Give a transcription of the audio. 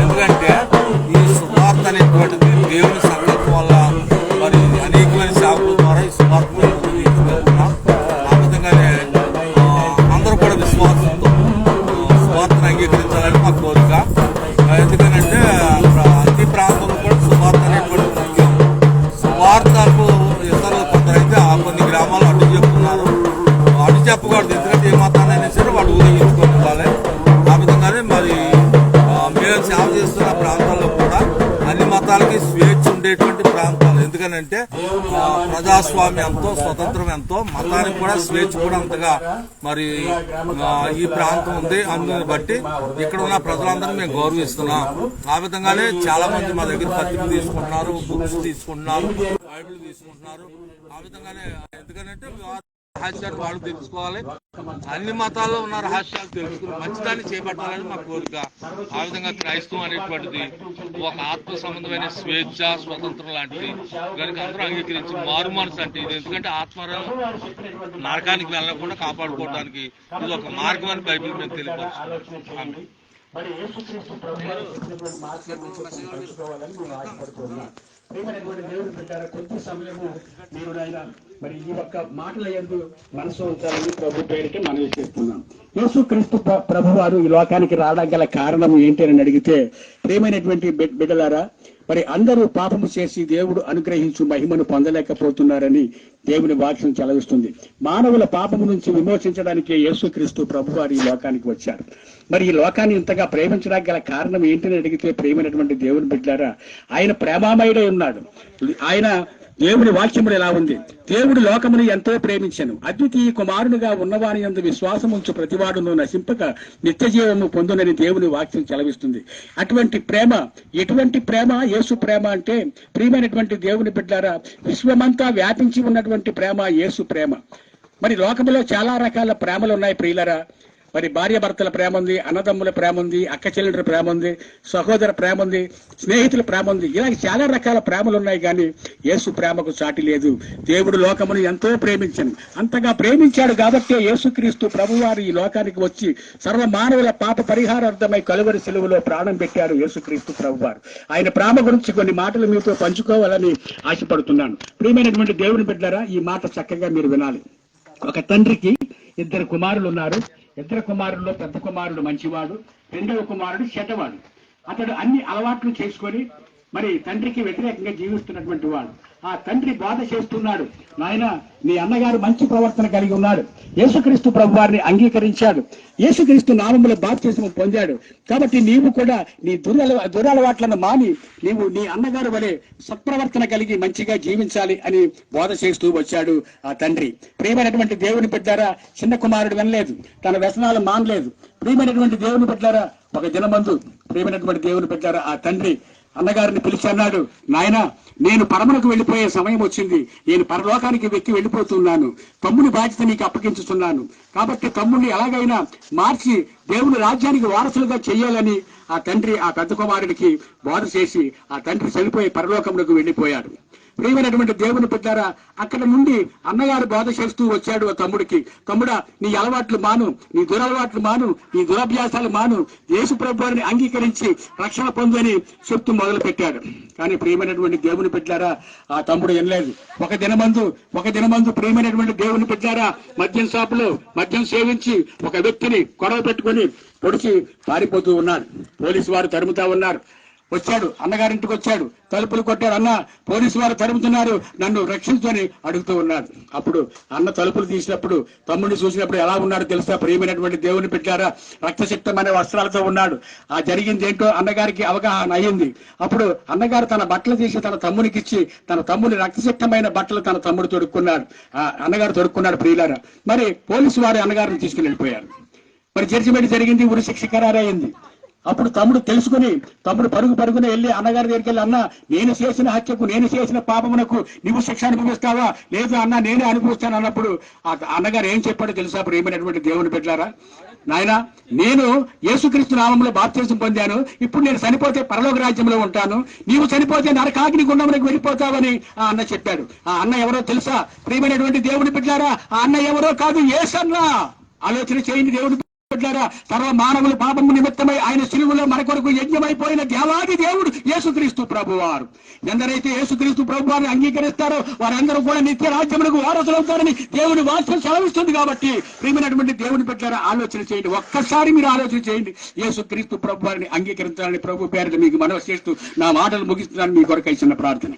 ఎందుకంటే ఈ సువార్త అనేటువంటిది దేవుని సంకల్పం వల్ల మరి అనేకమైన సేవకుల ద్వారా ఈ సువార్త తీసుకెళ్తున్నాం. ఆ విధంగానే అందరూ కూడా విశ్వాసంతో సువార్తను అంగీకరించాలని మా కోరిక. ఎందుకనంటే అన్ని ప్రాంతంలో కూడా సువార్త అనేటువంటి ముఖ్యం. సువార్తకు ఇతరులు కొందరైతే కొన్ని గ్రామాలు అడ్డు చెప్తున్నారు. అడ్డు చెప్పకూడదు, ఎందుకంటే ఏ మతాన్ని అయినా సరే వాడు ఊరేగించుకోవాలి. ఆ విధంగానే మరి మేము సేవ చేస్తున్న ప్రాంతాల్లో కూడా అన్ని మతాలకి స్వేచ్ఛ ఉండేటువంటి ప్రాంతాలు. ఎందుకనంటే ప్రజాస్వామ్యం ఎంతో, స్వతంత్రం ఎంతో, మతానికి కూడా స్వేచ్ఛ కూడా అంతగా మరి ఈ ప్రాంతం ఉంది. అందుని బట్టి ఇక్కడ ఉన్న ప్రజలందరినీ మేము గౌరవిస్తున్నాం. ఆ విధంగానే చాలా మంది మా దగ్గర పత్రిక తీసుకుంటున్నారు, బుక్స్ తీసుకుంటున్నారు, బైబిల్ తీసుకుంటున్నారు. ఆ విధంగానే ఎందుకంటే రహస్యాలు వాళ్ళు తెలుసుకోవాలి. అన్ని మతాల్లో ఉన్న రహస్యాలు తెలుసుకుని మంచిదాన్ని చేపట్టాలని మా కోరిక. ఆ విధంగా క్రైస్తవం అనేటువంటిది ఒక ఆత్మ సంబంధమైన స్వేచ్ఛ, స్వతంత్రం లాంటిది కనుక అందరూ అంగీకరించి మారు మనసు అంటే ఇది. ఎందుకంటే ఆత్మ నరకానికి వెళ్ళకుండా కాపాడుకోవడానికి ఇది ఒక మార్గం అని బైబిల్ మేము తెలియపరుస్తున్నాం. దేవుడు పెట్టారా కొద్ది సమయము మీరు ఆయన మరి ఈ ఒక్క మాటల యందు మనసు ఉంచాలని ప్రభు పేరుకి మనవి చేస్తున్నాం. యేసుక్రీస్తు ప్రభు వారు ఈ లోకానికి రావడం గల కారణం ఏంటి అని అడిగితే, ప్రియమైనటువంటి బిడ్డలారా, మరి అందరూ పాపము చేసి దేవుడు అనుగ్రహించు మహిమను పొందలేకపోతున్నారని దేవుని వాక్యం చెలవిస్తుంది. మానవుల పాపము నుంచి విమోచించడానికి యేసుక్రీస్తు ప్రభువారు ఈ లోకానికి వచ్చారు. మరి ఈ లోకాన్ని ఇంతగా ప్రేమించడానికి గల కారణం ఏంటని అడిగితే, ప్రేమైనటువంటి దేవుని బిడ్డలారా, ఆయన ప్రేమామయుడై ఉన్నాడు. ఆయన దేవుని వాక్యములు ఎలా ఉంది? దేవుడు లోకమును ఎంతో ప్రేమించెను, అద్వితీయ కుమారునిగా ఉన్నవాని యందు విశ్వాసముంచు ప్రతివాడును నశింపక నిత్య జీవము పొందునని దేవుని వాక్యం చెలవిస్తుంది. అటువంటి ప్రేమ, ఎటువంటి ప్రేమ? యేసు ప్రేమ అంటే, ప్రియమైనటువంటి దేవుని బిడ్డలారా, విశ్వమంతా వ్యాపించి ఉన్నటువంటి ప్రేమ యేసు ప్రేమ. మరి లోకములో చాలా రకాల ప్రేమలు ఉన్నాయి ప్రియులరా. మరి భార్య భర్తల ప్రేమ ఉంది, అన్నదమ్ముల ప్రేమ ఉంది, అక్క చెల్లెల ప్రేమ ఉంది, సహోదర ప్రేమ ఉంది, స్నేహితుల ప్రేమ ఉంది. ఇలా చాలా రకాల ప్రేమలు ఉన్నాయి, కానీ యేసు ప్రేమకు సాటి లేదు. దేవుడు లోకమును ఎంతో ప్రేమించను, అంతగా ప్రేమించాడు కాబట్టి యేసుక్రీస్తు ప్రభువారు ఈ లోకానికి వచ్చి సర్వ మానవుల పాప పరిహారార్థమై కలువరి సిలువలో ప్రాణం పెట్టారు యేసుక్రీస్తు ప్రభువారు. ఆయన ప్రేమ గురించి కొన్ని మాటలు మీతో పంచుకోవాలని ఆశపడుతున్నాను. ప్రియమైనటువంటి దేవుని బిడ్డలారా, ఈ మాట చక్కగా మీరు వినాలి. ఒక తండ్రికి 2 కుమారులు ఉన్నారు. 2 కుమారుల్లో పెద్ద కుమారుడు మంచివాడు, 2వ కుమారుడు చెడ్డవాడు. అతడు అన్ని అలవాట్లు చేసుకొని మరి తండ్రికి వ్యతిరేకంగా జీవిస్తున్నటువంటి వాడు. ఆ తండ్రి బాధ చేస్తున్నాడు, నాయన నీ అన్నగారు మంచి ప్రవర్తన కలిగి ఉన్నాడు, యేసుక్రీస్తు ప్రభువారిని అంగీకరించాడు, యేసుక్రీస్తు నామములో బాప్తిస్మం పొందాడు, కాబట్టి నీవు కూడా నీ దురలవాట్లను మాని నీవు నీ అన్నగారు వలె సత్ప్రవర్తన కలిగి మంచిగా జీవించాలి అని బోధ చేస్తూ వచ్చాడు ఆ తండ్రి. ప్రియమైనటువంటి దేవుని బిడ్డారా, చిన్న కుమారుడు వినలేదు, తన వ్యసనాలు మానలేదు. ప్రియమైనటువంటి దేవుని బిడ్డారా, ఒక దినమందు ప్రియమైనటువంటి దేవుని బిడ్డారా, ఆ తండ్రి అన్నగారిని పిలిచి అన్నాడు, నాయన నేను పరమునకు వెళ్ళిపోయే సమయం వచ్చింది, నేను పరలోకానికి వెక్కి వెళ్ళిపోతున్నాను, తమ్ముని బాధ్యత నీకు అప్పగించుతున్నాను, కాబట్టి తమ్ముడిని ఎలాగైనా మార్చి దేవుని రాజ్యానికి వారసులుగా చెయ్యాలని ఆ తండ్రి ఆ పెద్ద కుమారుడికి బోధ చేసి ఆ తండ్రి చనిపోయి పరలోకమునకు వెళ్ళిపోయాడు. ప్రియమైనటువంటి దేవుని బిడ్డారా, అక్కడ నుండి అన్నగారు బోధ చేస్తూ వచ్చాడు ఆ తమ్ముడికి, తమ్ముడా నీ అలవాట్లు మాను, నీ దురలవాట్లు మాను, నీ దురభ్యాసాలు మాను, యేసు ప్రభువుని అంగీకరించి రక్షణ పొందు అని చెప్తూ మొదలు పెట్టాడు. కానీ ప్రియమైనటువంటి దేవుని బిడ్డారా, ఆ తమ్ముడు వినలేదు. ఒక దినమందు ప్రియమైనటువంటి దేవుని బిడ్డారా, మద్యం షాపులో మద్యం సేవించి ఒక వ్యక్తిని గొడవ పెట్టుకుని పొడిచి పారిపోతూ ఉన్నాడు. పోలీసు వారు తరుముతా ఉన్నారు. వచ్చాడు, అన్నగారింటికి వచ్చాడు, తలుపులు కొట్టాడు. అన్న పోలీసు వారు తరుముతున్నారు, నన్ను రక్షించని అడుగుతూ ఉన్నాడు. అప్పుడు అన్న తలుపులు తీసినప్పుడు తమ్ముడిని చూసినప్పుడు ఎలా ఉన్నాడో తెలుసా? ప్రియమైనటువంటి దేవుని బిడ్డారా, రక్తసిక్తమైన వస్త్రాలతో ఉన్నాడు. ఆ జరిగింది ఏంటో అన్నగారికి అవగాహన అయ్యింది. అప్పుడు అన్నగారు తన బట్టలు తీసి తన తమ్మునికి ఇచ్చి తన తమ్ముని రక్తసిక్తమైన బట్టలు తన తమ్ముడు తొడుక్కున్నాడు, అన్నగారు తొడుక్కున్నాడు. ప్రియులారా, మరి పోలీసు వారు అన్నగారిని తీసుకుని వెళ్ళిపోయారు. మరి జడ్జిమెంట్ జరిగింది, ఉరి శిక్ష ఖరారైంది. అప్పుడు తమ్ముడు తెలుసుకుని పరుగున వెళ్ళి అన్నగారి దగ్గరికి వెళ్ళి, అన్న నేను చేసిన హత్యకు, నేను చేసిన పాపమునకు నువ్వు శిక్ష అనుభవిస్తావా? లేదు అన్న నేనే అనుభవిస్తాను అన్నప్పుడు ఆ అన్నగారు ఏం చెప్పాడో తెలుసా? ప్రియమైనటువంటి దేవుని బిడ్డలారా, నాయన నేను యేసుక్రీస్తు నామములో బాప్తిసం పొందాను, ఇప్పుడు నేను చనిపోతే పరలోక రాజ్యంలో ఉంటాను, నీవు చనిపోతే నరకాగ్ని గుండములకు వెళ్ళిపోతావని ఆ అన్న చెప్పాడు. ఆ అన్న ఎవరో తెలుసా? ప్రియమైనటువంటి దేవుని బిడ్డలారా, ఆ అన్న ఎవరో కాదు, యేసన్న. ఆలోచన చేయండి దేవుని బిడ్డలారా, సర్వ మానవుల పాపము నిమిత్తమై ఆయన సిలువలో మన కొరకు యజ్ఞమైపోయిన దేవాది దేవుడు యేసుక్రీస్తు ప్రభువారు. ఎందరైతే యేసుక్రీస్తు ప్రభువారిని అంగీకరిస్తారో వారందరూ కూడా నిత్య రాజ్యములకు వారసులవుతారని దేవుని వాక్యం సెలవిస్తుంది. కాబట్టి ప్రియమైనటువంటి దేవుని బిడ్డలారా, ఆలోచన చేయండి, ఒక్కసారి మీరు ఆలోచన చేయండి. యేసుక్రీస్తు ప్రభువారిని అంగీకరించాలని ప్రభు పేరిట మీకు మనవి చేస్తూ నా మాటలు ముగిస్తున్నాను. మీ కొరకు ఇచ్చిన ప్రార్థన.